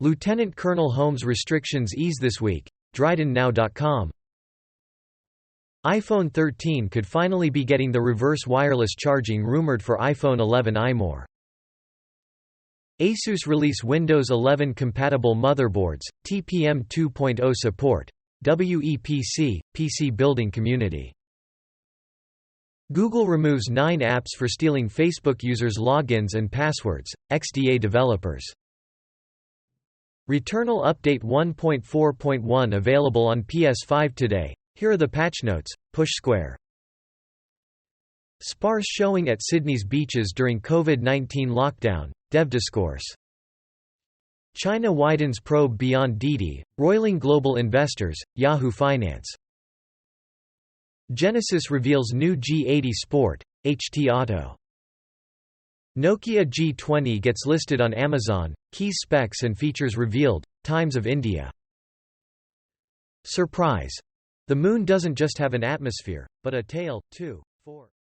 Lieutenant Colonel Holmes restrictions ease this week. DrydenNow.com. iPhone 13 could finally be getting the reverse wireless charging rumored for iPhone 11i more. Asus release Windows 11 compatible motherboards, TPM 2.0 support. WEPC, PC Building Community. Google removes 9 apps for stealing Facebook users' logins and passwords, XDA developers. Returnal Update 1.4.1 available on PS5 today. Here are the patch notes. Push Square. Sparse showing at Sydney's beaches during COVID-19 lockdown. DevDiscourse. China widens probe beyond Didi, roiling global investors. Yahoo Finance. Genesis reveals new G80 Sport. HT Auto. Nokia G20 gets listed on Amazon. Key specs and features revealed. Times of India. Surprise! The Moon doesn't just have an atmosphere, but a tail, too. 4.